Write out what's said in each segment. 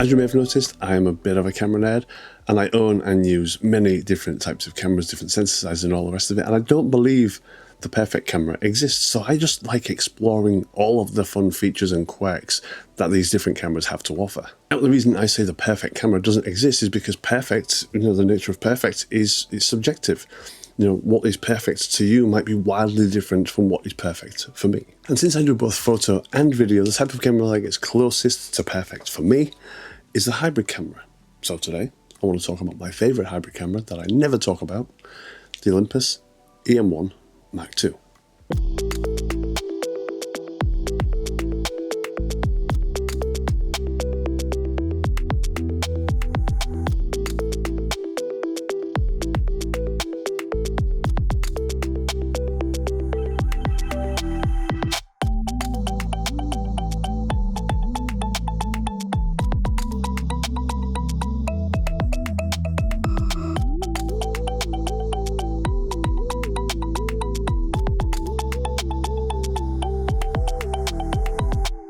As you may have noticed, I am a bit of a camera nerd, and I own and use many different types of cameras, different sensor sizes and all the rest of it, and I don't believe the perfect camera exists, so I just like exploring all of the fun features and quirks that these different cameras have to offer. Now, the reason I say the perfect camera doesn't exist is because perfect, the nature of perfect is subjective. What is perfect to you might be wildly different from what is perfect for me. And since I do both photo and video, the type of camera that gets closest to perfect for me is the hybrid camera. So today, I want to talk about my favorite hybrid camera that I never talk about, the Olympus EM1 Mark II.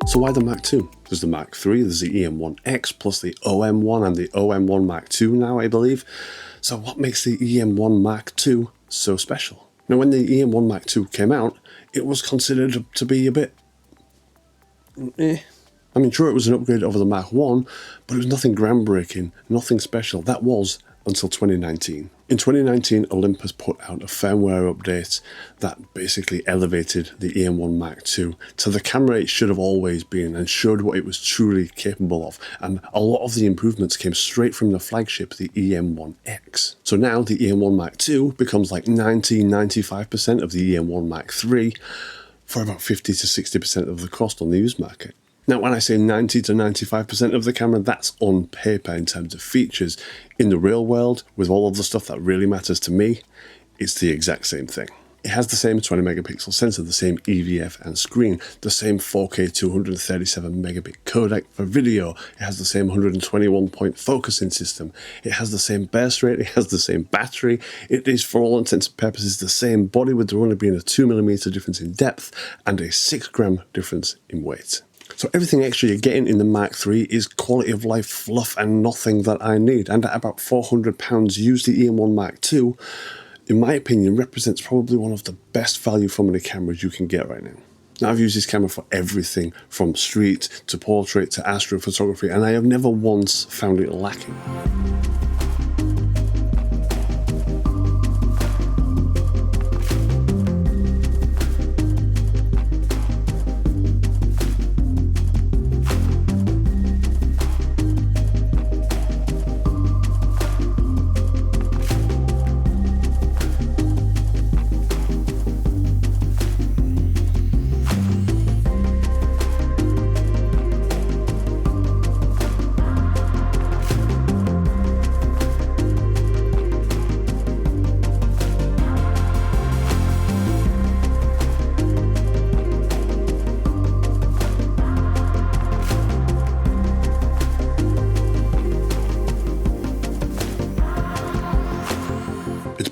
So why the Mark II? There's the Mark III, there's the EM1X, plus the OM1 and the OM1 Mark II now, I believe. So what makes the EM1 Mark II so special? Now, when the EM1 Mark II came out, it was considered to be a bit I mean, sure, it was an upgrade over the Mark I, but it was nothing groundbreaking, nothing special. That was until 2019. In 2019, Olympus put out a firmware update that basically elevated the EM1 Mark II to the camera it should have always been and showed what it was truly capable of. And a lot of the improvements came straight from the flagship, the EM1X. So now the EM1 Mark II becomes like 90-95% of the EM1 Mark III for about 50 to 60% of the cost on the used market. Now, when I say 90 to 95% of the camera, that's on paper in terms of features. In the real world, with all of the stuff that really matters to me, it's the exact same thing. It has the same 20 megapixel sensor, the same EVF and screen, the same 4K 237 megabit codec for video. It has the same 121 point focusing system. It has the same burst rate. It has the same battery. It is, for all intents and purposes, the same body, with there only being a 2mm difference in depth and a 6-gram difference in weight. So everything extra you're getting in the Mark III is quality of life fluff and nothing that I need. And at about £400 used, the EM1 Mark II, in my opinion, represents probably one of the best value for money cameras you can get right now. Now, I've used this camera for everything from street to portrait to astrophotography, and I have never once found it lacking.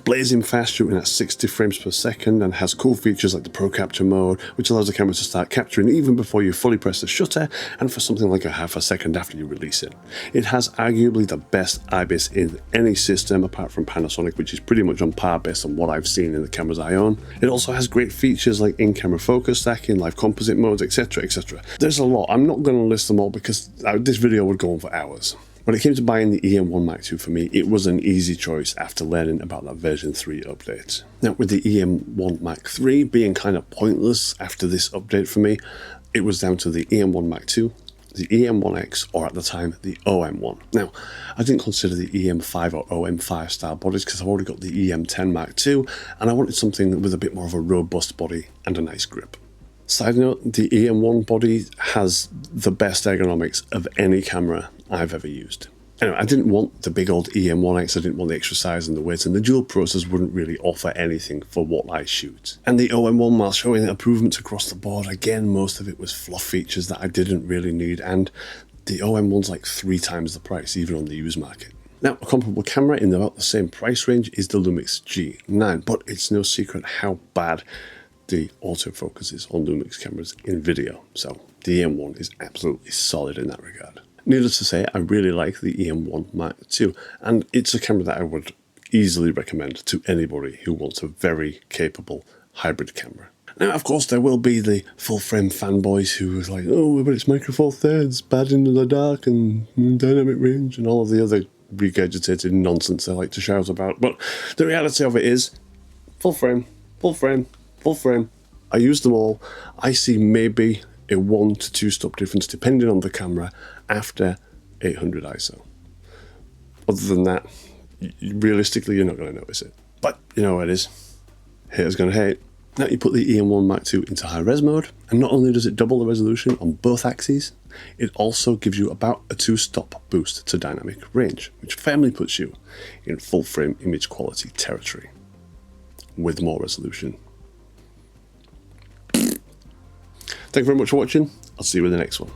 Blazing fast, shooting at 60 frames per second, and has cool features like the Pro Capture mode, which allows the camera to start capturing even before you fully press the shutter, and for something like a half a second after you release it. It has arguably the best IBIS in any system apart from Panasonic, which is pretty much on par based on what I've seen in the cameras I own. It also has great features like in-camera focus stacking, live composite modes, etc, etc. There's a lot. I'm not going to list them all because this video would go on for hours. When it came to buying the EM1 Mark II for me, it was an easy choice after learning about that version 3 update. Now, with the EM1 Mark III being kind of pointless after this update for me, it was down to the EM1 Mark II, the EM1X, or at the time, the OM1. Now, I didn't consider the EM5 or OM5 style bodies because I've already got the EM10 Mark II, and I wanted something with a bit more of a robust body and a nice grip. Side note, the EM1 body has the best ergonomics of any camera I've ever used. Anyway, I didn't want the big old EM1X, I didn't want the extra size and the weight, and the dual process wouldn't really offer anything for what I shoot. And the OM1, while showing improvements across the board, again, most of it was fluff features that I didn't really need, and the OM1's like 3 times the price, even on the used market. Now, a comparable camera in about the same price range is the Lumix G9, but it's no secret how bad the autofocus is on Lumix cameras in video, so the EM1 is absolutely solid in that regard. Needless to say, I really like the EM1 Mark II, and it's a camera that I would easily recommend to anybody who wants a very capable hybrid camera. Now, of course, there will be the full-frame fanboys who are like, oh, but it's Micro Four Thirds, bad in the dark, and dynamic range, and all of the other regurgitated nonsense they like to shout about. But the reality of it is, full frame, full frame, full frame. I use them all. I see maybe a 1 to 2 stop difference depending on the camera after 800 ISO. Other than that, realistically, you're not going to notice it. But you know what it is. Haters gonna hate. Now you put the EM1 Mark II into high-res mode, and not only does it double the resolution on both axes, it also gives you about a 2-stop boost to dynamic range, which firmly puts you in full-frame image quality territory, with more resolution. Thank you very much for watching. I'll see you in the next one.